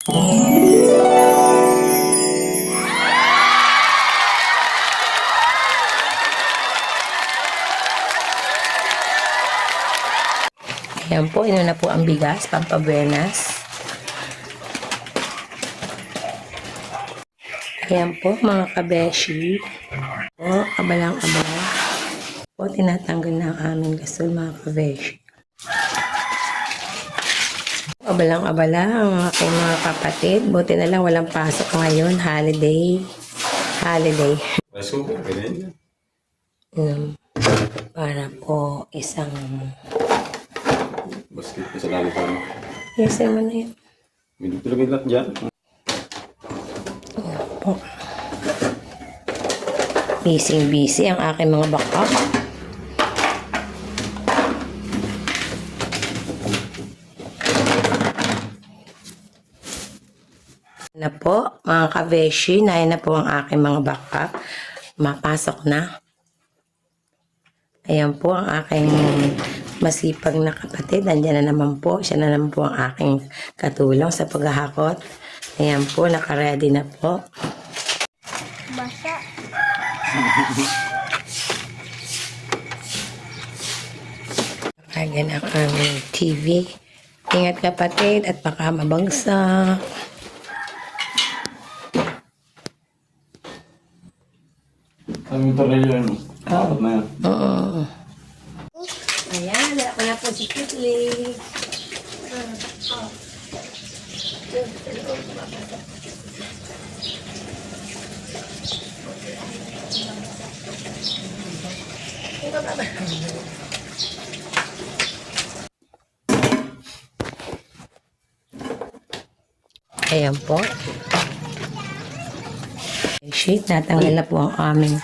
Ayan po, ino na po ang bigas, pampabuenas. Ayan po mga kabeshi. O, abalang-abala. Po, tinatanggal na ang aming gasol mga kabeshi. Abalang-abala ang aking mga kapatid. Buti na lang walang pasok ngayon. Holiday. Para po isang... Basket pa sa lalo pa mo. Yes, naman na yun. Minit dyan. Po. Busy ang aking mga backup. Na po, mga kabeshi, na po ang aking mga backup. Mapasok na. Ayan po ang aking masipag na kapatid. Andiyan na naman po. Siya na naman po ang aking katulong sa paghahakot. Ayan po, nakaready na po. Basa. Ayan ang aming TV. Ingat kapatid at baka mabagsak. Ang tornilyo yun. Apat na yan. Oo. Ayan, dala ko na po si Kitli. Ayan po. Sheet, natanggal na po ang aming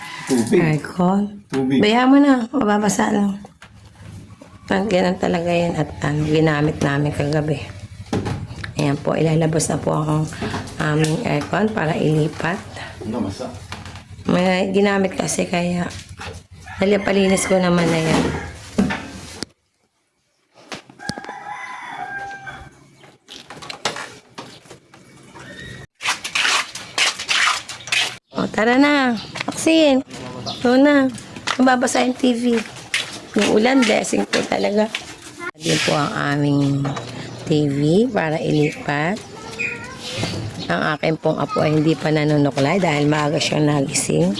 aircon. Tubig. Bayaan mo na, mababasa lang. Ganun talaga yan at ginamit namin kagabi. Ayan po, ilalabas na po ang aming aircon para ilipat. Ano, masa? May ginamit kasi kaya nalipalinis ko naman na yan. O, tara na. Aksin. Ito na. Mababasa yung TV. Yung ulan, blessing po talaga. Din po ang aming TV para ilipat. Ang akin pong apo ay hindi pa nanunuklay dahil maaga siyang nagising.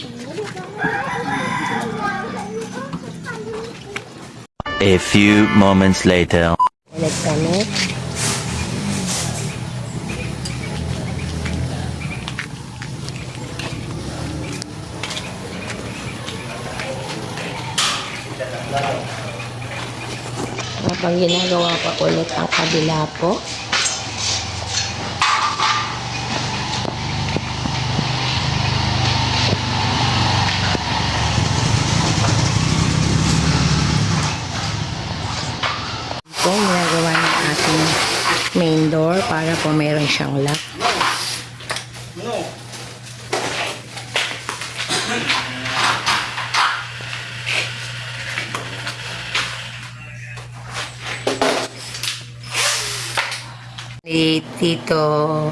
A few moments later. Ulit kami. Habang ginagawa pa ulit ang kabila po. Po, ginagawa ng ating main door para po meron siyang lock. Ni Tito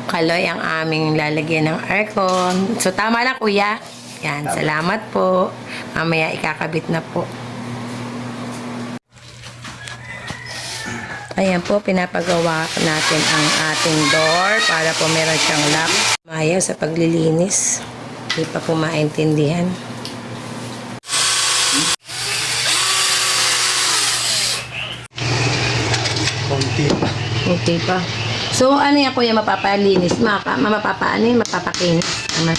Kaloy ang aming lalagyan ng aircon. So, tama lang, kuya. Yan, salamat po. Mamaya ikakabit na po. Ayan po, pinapagawa natin ang ating door para po meron siyang lock. Mayaw sa paglilinis. Hindi pa po maintindihan. Okay pa. So, ano yan kuya, mapapalinis? Mapapakinis? Naman.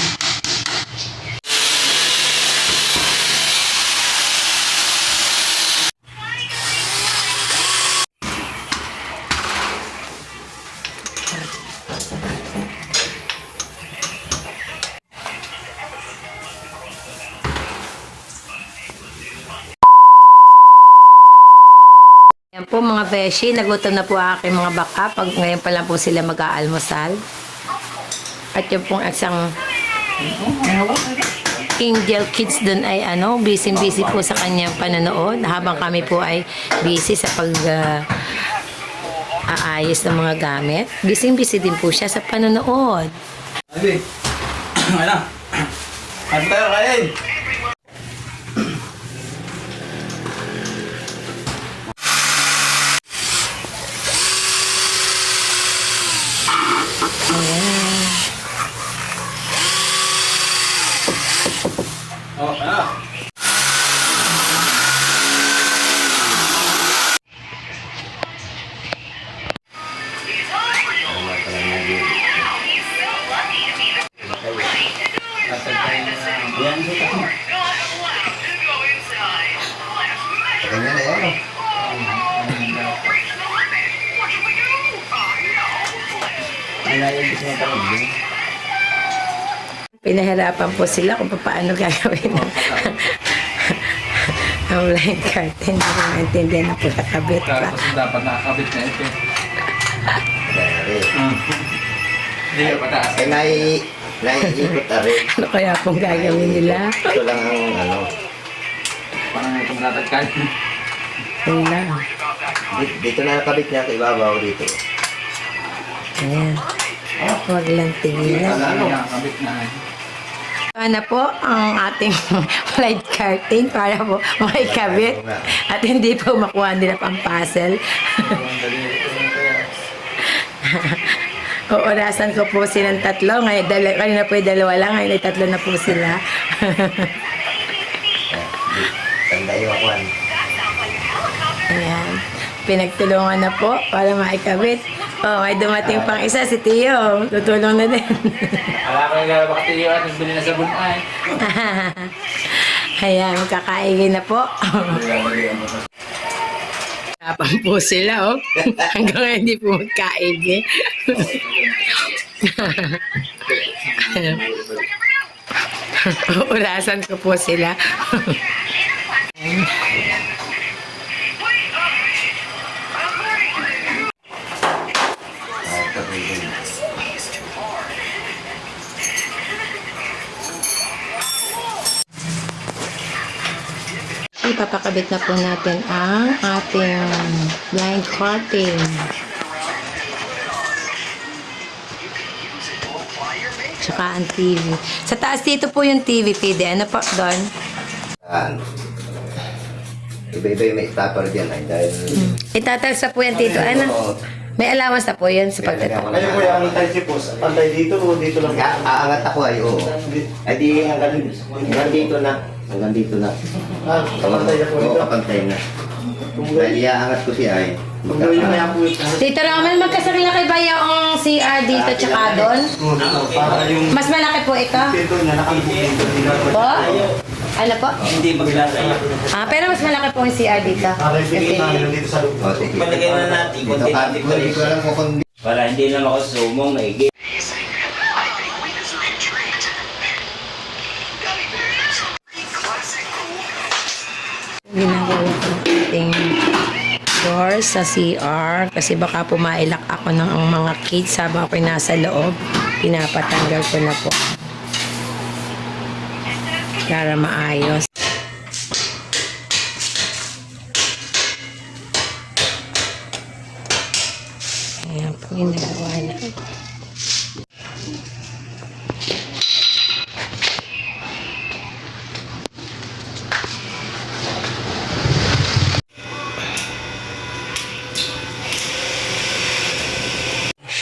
Yan po mga beshi, nagutom na po aking mga baka pag ngayon pa lang po sila mag-aalmusal. At yung pong isang Angel Kids dun ay busy-busy po sa kanyang panonood habang kami po ay busy sa aayos ng mga gamit. Busy-busy din po siya sa panonood. Abi. Ano? Ano tayo kain? Oh, ano? Pinahirapan po sila kung paano gagawin ang blind curtain. Hindi ko maintindihan na po nakabit pa. Tapos dapat nakakabit na ito. Hindi ka pataas. Eh, naiikot na rin. Ano kaya pong gagawin nila? Ito lang ang ano. Parang itong natagkan. Yun lang. Dito na nakabit niya kay Babaw dito. Ayan. Huwag lang tigilan. Nakakabit na. Ano po ang ating blind curtain para po maikabit at hindi po makuha nila pang puzzle. Orasan ko po silang tatlo. Ngayon, kanina po yung dalawa lang. Ngayon ay tatlo na po sila. Tanda yung akuan. Ayan. Pinagtulungan na po para maikabit. Oh, may dumating pang isa, si Tio. Tutulong na din. Wala ko yung lalabak tiyo at nagbili na sabon ay. Ayan, magkakaigin na po. Tapang po sila, oh. Hanggang ngayon hindi po magkaigi. Urasan ko po sila. Ipapakabit na po natin ang ating blind curtain. Tsaka ang TV. Sa taas dito po yung TV, Pide. Ano po doon? Iba-iba yung may stopper dyan ay dahil... Itatalsa po yan dito. Ano? May allowance na po yan sa pagtatalsa. Ano po yung antay si Pus? Antay dito o dito lang? Aangat ako ay oo. Ay di hanggang dito na. Hanggang dito na. Kapantay na po dito? Oo, kapantay na. Dahil iaangat ko siya ay. Tito Roman, magkasaglaki ba yung CR dito tsaka doon? Mas malaki po ito? Po? Ano po? Hindi maglalagay. Pero mas malaki po yung CR dito. Kasi, O, sige. Palagay na natin, konti-konti pa rin. Dito lang po kung Para hindi na makasumong, maigi. ginagawa ko ng ating door sa CR kasi baka pumailak ako ng ang mga kids habang ako'y nasa loob. Pinapatanggal ko na po para maayos. Ayan po ginagawa na.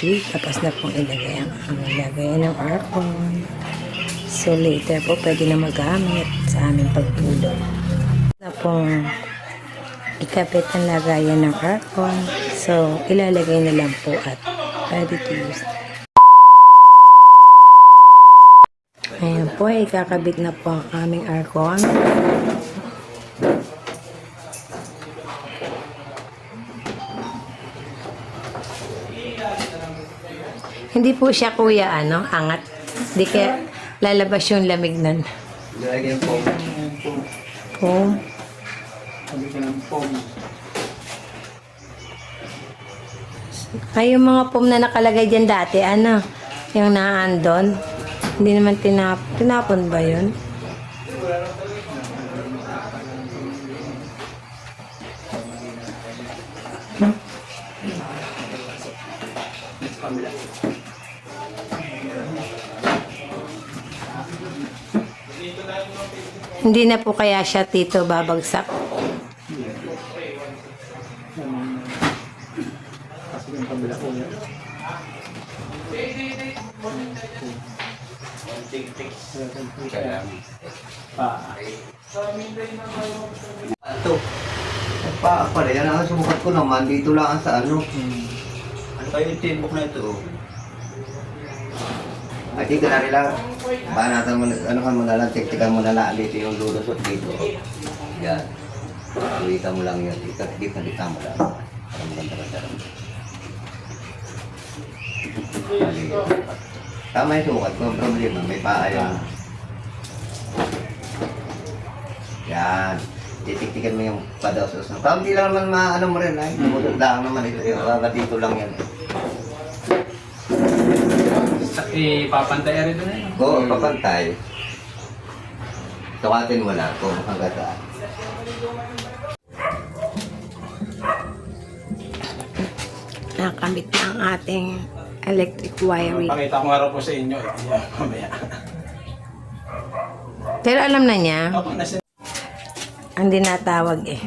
Tapos na pong ilagay ang lagayan ng aircon. So later po pwede na magamit sa aming pagtulog. Na pong ikabit ang lagayan ng aircon. So ilalagay na lang po at ready to use. Ayan po, ikakabit na po ang aming aircon. Hindi po siya kuya angat. Hindi kaya lalabas yung lamig nun. Lagyan po. Foam. Sabi ko ng foam. Ay, yung mga foam na nakalagay dyan dati, yung naandon. Hindi naman tinapon ba yun? kabila. Hindi na po kaya siya, Tito, babagsak. Kasi yung kabila ko yan. Ito. Pa pala yan ang sumukat ko naman dito lang sa ano. Ano kayo yung tibok na ito? Ay, di ka na nila. Banatan mo, ano ka mo na lang, tektikan mo na lang dito yung lulusot dito. Yan. Dito mo lang yun. Dito mo lang. Para maganda-ganda lang. Tama yung sukat ko. Ang problema, may paa yan. Yan. Titiktikan mo yung padasos. Parang hindi lang naman maano mo rin ay. Lumusot lang naman ito. Yung dito lang yan. Papantay rin doon eh. Oo, papantay. Sukatin mo lang kung hanggang saan. Nakamit na ang ating electric wiring. Pakita ko nga raw po sa inyo. Yan, mamaya. Pero alam na niya, Ako, nasa hindi natawag eh.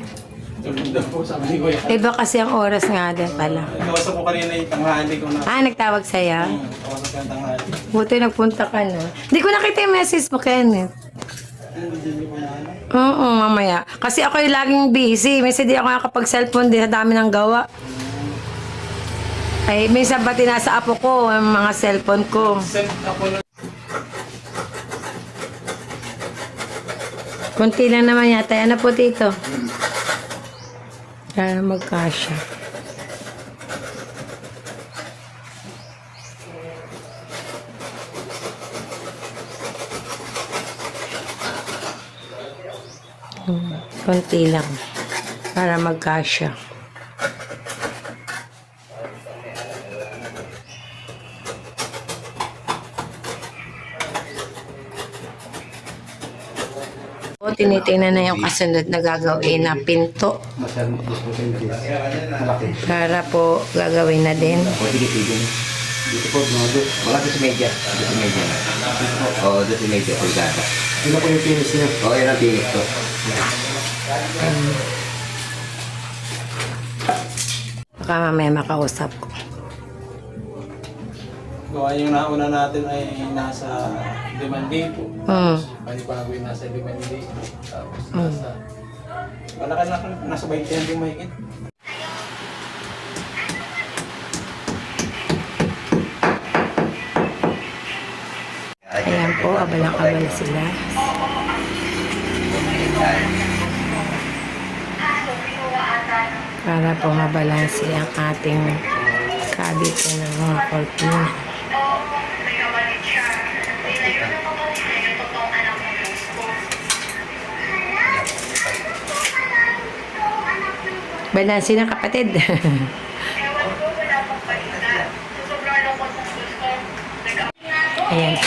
tulog daw po, sabi ni Kuya. Iba kasi ang oras nga din pala. Kawasan ko kanina yung tanghali ko na. Nagtawag sa'yo? Kawasan ko yung tanghali. Buti nagpunta ka na. Hindi ko nakita yung message mo, Kenneth. Hindi ko na ano. Oo, mamaya. Kasi ako yung laging busy. Minsan di ako nakapag-cellphone din sa dami ng gawa. Ay, minsan pati nasa apo ko, ang mga cellphone ko. Send ako na. Kunti lang naman yata. Ano po, Tito? Para magkasya. Kunti lang. Para magkasya. O, tinitingnan na yung kasunod na gagawin na pinto. Para po gagawin na din. O, sige, sige. Dito po, doon. Wala doon si Media. Doon si Media. Oo, doon si Media. Pagkada. Ano po yung finish niya? Oo, yan ang tinik to. Baka mamaya makausap ko. Gawa yung nauna natin ay nasa 5,000 po. Panibago yung nasa 5,000. Tapos nasa... Wala ka na nasa 20 yung mahigit. Ayan po, abalang-abala sila. Para po mabalansi ang ating kabit ng mga cortina. Balansi ng kapatid. Ayan.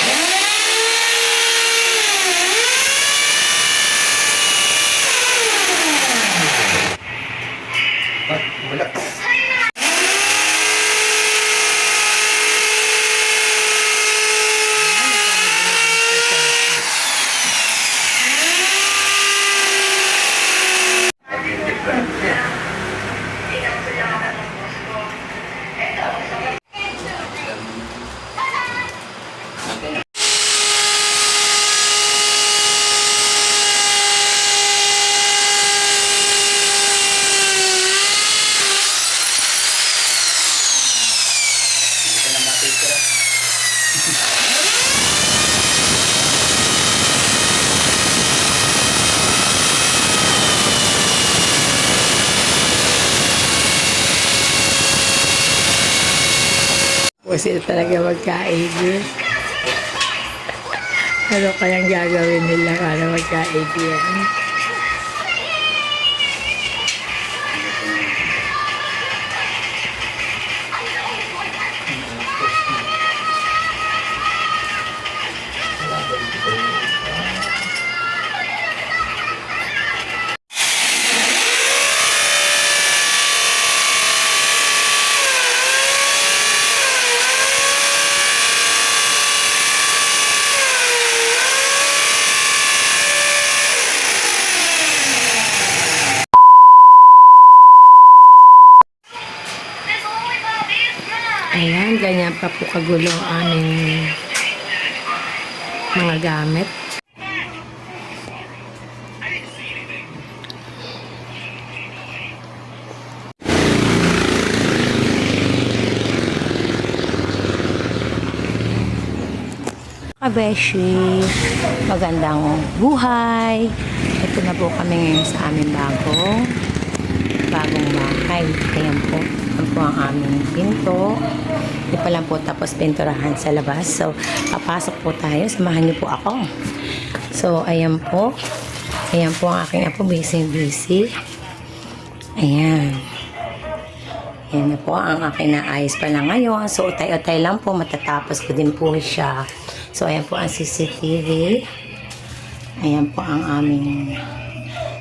Sila talaga magkaibig. Ano kayang gagawin nila para magkaibig? pa po kagulo ang aming mga gamit. Kabeshi, magandang buhay. Ito na po kami ngayon sa aming bagong bahay. Ayan po, yan po ang aming pinto. Hindi pa lang po tapos pinturahan sa labas. So, papasok po tayo. Samahan niyo po ako. So, ayan po. Ayan po ang aking apo. Busy. Ayan. Ayan na po ang aking naayos pa lang ngayon. So, utay-utay lang po. Matatapos ko din po siya. So, ayan po ang CCTV. Ayan po ang aming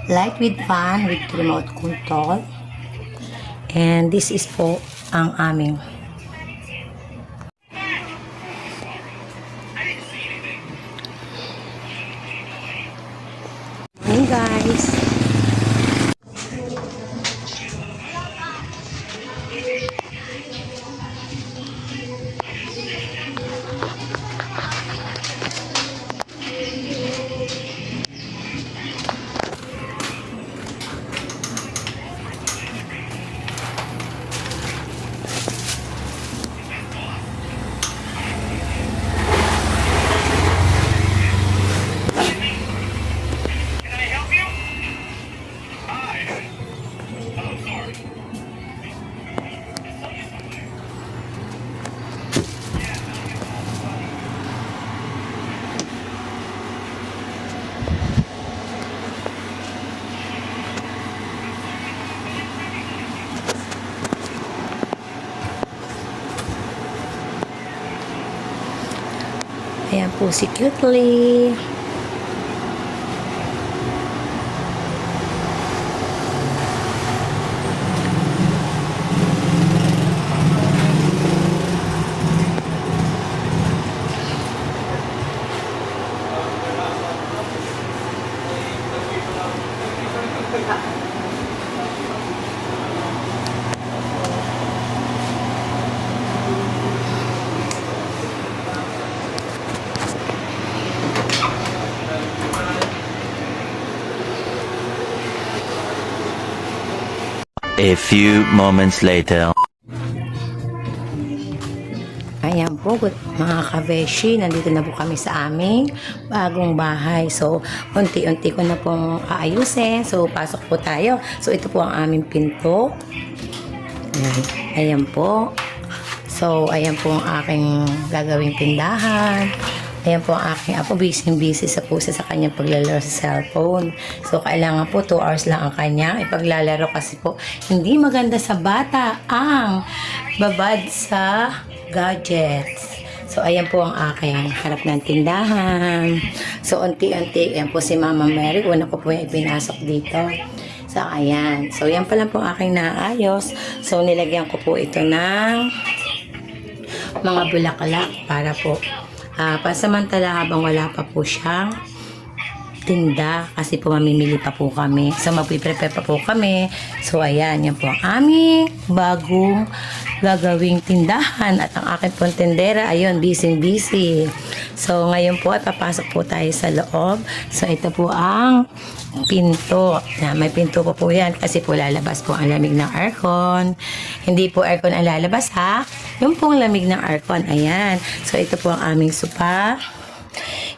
light with fan with remote control. And this is po ang aming morning, guys. Ayan po si Cutely. A few moments later. Ayan po, mga kabeshi, nandito na po kami sa aming bagong bahay. So, unti-unti ko na pong aayusin. So, pasok po tayo. So, ito po ang aming pinto. Ayan, ayan po. So, ayan po ang aking gagawing tindahan. Ayan po ang aking apo, busy sa puso sa kanyang paglalaro sa cellphone. So, kailangan po 2 hours lang ang kanya ipaglalaro kasi po hindi maganda sa bata ang babad sa gadgets. So, ayan po ang aking harap ng tindahan. So, unti-unti, ayan po si Mama Mary. Una ko po yung ipinasok dito. So, ayan. So, yan pa lang po aking naayos. So, nilagyan ko po ito ng mga bulaklak para po pasamantala habang wala pa po siyang tinda kasi po mamimili pa po kami. So, magpiprepare pa po kami. So, ayan. Yan po ang aming bagong gagawing tindahan at ang aking pong tindera. Ayun, busy. So, ngayon po ay papasok po tayo sa loob. So, ito po ang pinto. May pinto po yan kasi po lalabas po ang lamig ng aircon. Hindi po aircon ang lalabas, ha? Yung pong lamig ng aircon. Ayan. So, ito po ang aming sopa.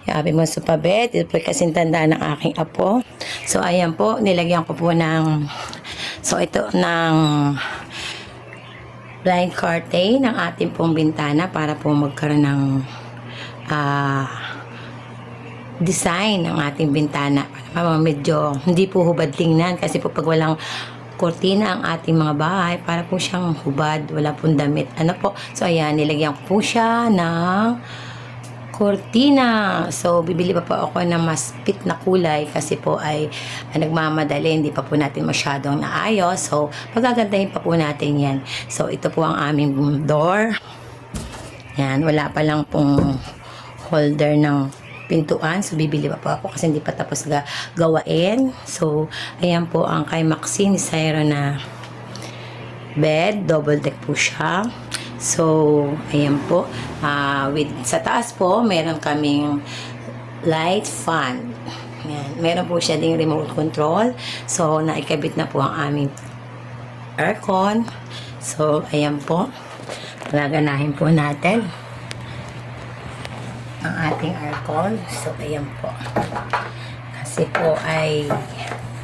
Yung aming mga sopa bed. Ito po kasing tandaan ng aking apo. So, ayan po. Nilagyan ko po ng blind curtain ng ating pong bintana para po magkaroon ng design ng ating bintana. Para medyo hindi po hubad tingnan kasi po pag walang kortina ang ating mga bahay, para po siyang hubad, wala pong damit. Ano po? So, ayan, nilagyan ko po siya ng kortina. So, bibili pa po ako ng mas pit na kulay kasi po ay nagmamadali. Hindi pa po natin masyadong naayos. So, pagagandahin pa po natin yan. So, ito po ang aming door. Yan, wala pa lang pong holder ng pintuan. So, bibili pa po ako kasi hindi pa tapos gawain. So, ayan po ang kay Maxine Syro na bed. Double deck po siya. So, ayan po. Sa taas po, meron kaming light fan. Ayan. Meron po siya ding remote control. So, naikabit na po ang aming aircon. So, ayan po. Gaganahin po natin ang ating aircon. So, ayan po. Kasi po ay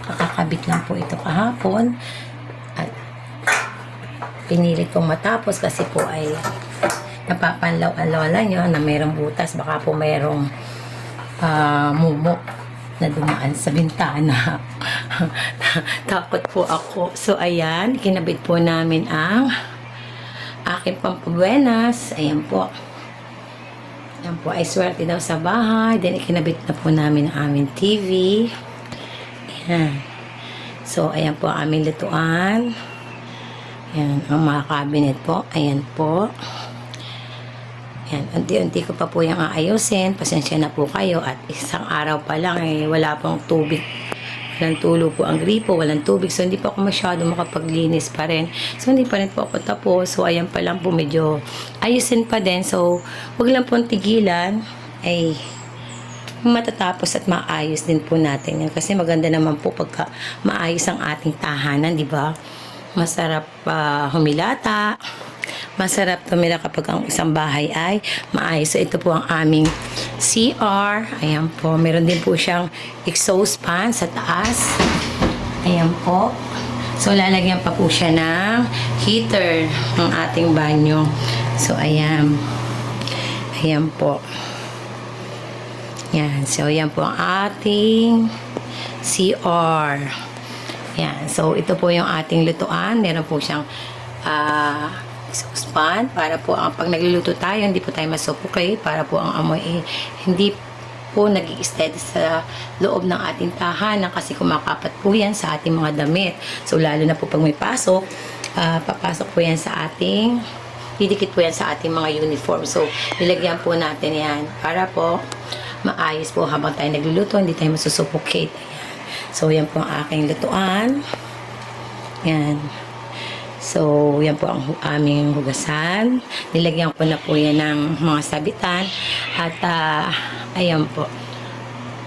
kakakabit lang po ito kahapon. At pinilit kong matapos kasi po ay napapanlaw-alala nyo na mayroong butas. Baka po mayroong mumo na dumaan sa bintana. Takot po ako. So, ayan. Kinabit po namin ang aking pampabuenas. Ayan po. Ayan po. Ay swerte daw sa bahay. Then, ikinabit na po namin ang aming TV. Ayan. So, ayan po ang aming lutuan. Ayan. Ang mga cabinet po. Ayan po. Yan, unti-unti ko pa po yung aayusin. Pasensya na po kayo. At isang araw pa lang, wala pong tubig. Walang tulo po ang gripo, walang tubig. So, hindi pa ako masyado makapaglinis pa rin. So, hindi pa rin po ako tapos. So, ayan pa lang po medyo ayusin pa din. So, wag lang pong tigilan. Ay, matatapos at maayos din po natin yan. Kasi maganda naman po pagka maayos ang ating tahanan, di ba? Masarap humilata. Masarap tumira kapag ang isang bahay ay maayos. So, ito po ang aming CR. Ayan po. Meron din po siyang exhaust fan sa taas. Ayan po. So, lalagyan pa po siya ng heater ng ating banyo. So, ayan. Ayan po. Yan. So, ayan po ang ating CR. Yan. So, ito po yung ating lutuan. Meron po siyang exhaust fan para po ang pag nagluluto tayo hindi po tayo masuffocate, para po ang amoy hindi po nag-i-steady sa loob ng ating tahanan kasi kumakapat po yan sa ating mga damit. So lalo na po pag may pasok, papasok po yan sa ating, didikit po yan sa ating mga uniform. So nilagyan po natin yan para po maayos po habang tayo nagluluto, hindi tayo masusuffocate. Ayan. So yan po ang aking lutuan. Yan. So, yan po ang aming hugasan. Nilagyan ko na po yan ng mga sabitan. At, ayan po,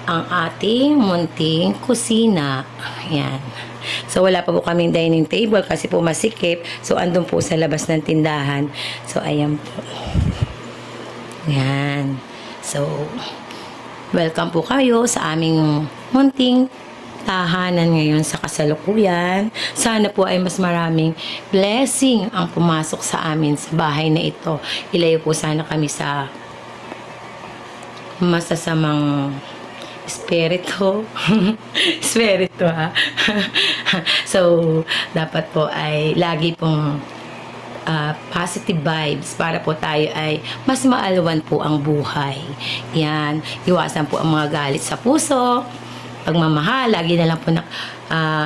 ang ating munting kusina. Yan. So, wala pa po kaming dining table kasi po masikip. So, andun po sa labas ng tindahan. So, ayan po. Yan. So, welcome po kayo sa aming munting tahanan ngayon sa kasalukuyan. Sana po ay mas maraming blessing ang pumasok sa amin sa bahay na ito. Ilayo po sana kami sa masasamang espiritu. Espiritu ha. So, dapat po ay lagi pong positive vibes para po tayo ay mas maalwan po ang buhay. Yan. Iwasan po ang mga galit sa puso. Pagmamahal, lagi na lang po na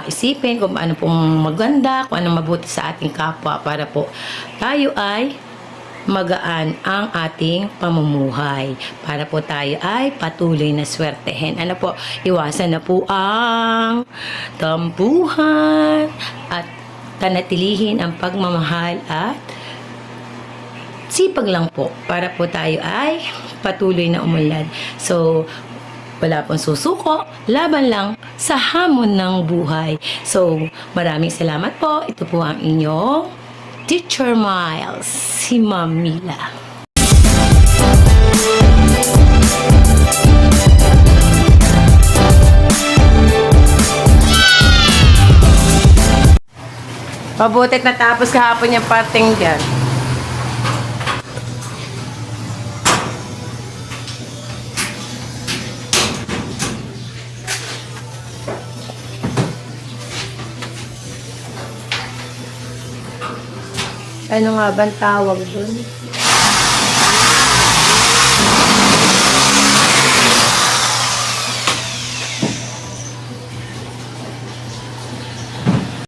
isipin kung ano pong maganda, kung ano mabuti sa ating kapwa para po tayo ay magaan ang ating pamumuhay. Para po tayo ay patuloy na swertehin. Ano po, iwasan na po ang tampuhan at panatilihin ang pagmamahal at sipag lang po para po tayo ay patuloy na umunlad. So, wala pong susuko, laban lang sa hamon ng buhay. So, maraming salamat po. Ito po ang inyong Teacher Miles, si Ma'am Mila. Pabutit natapos kahapon yung parting dyan. Ano nga ba tawag dun?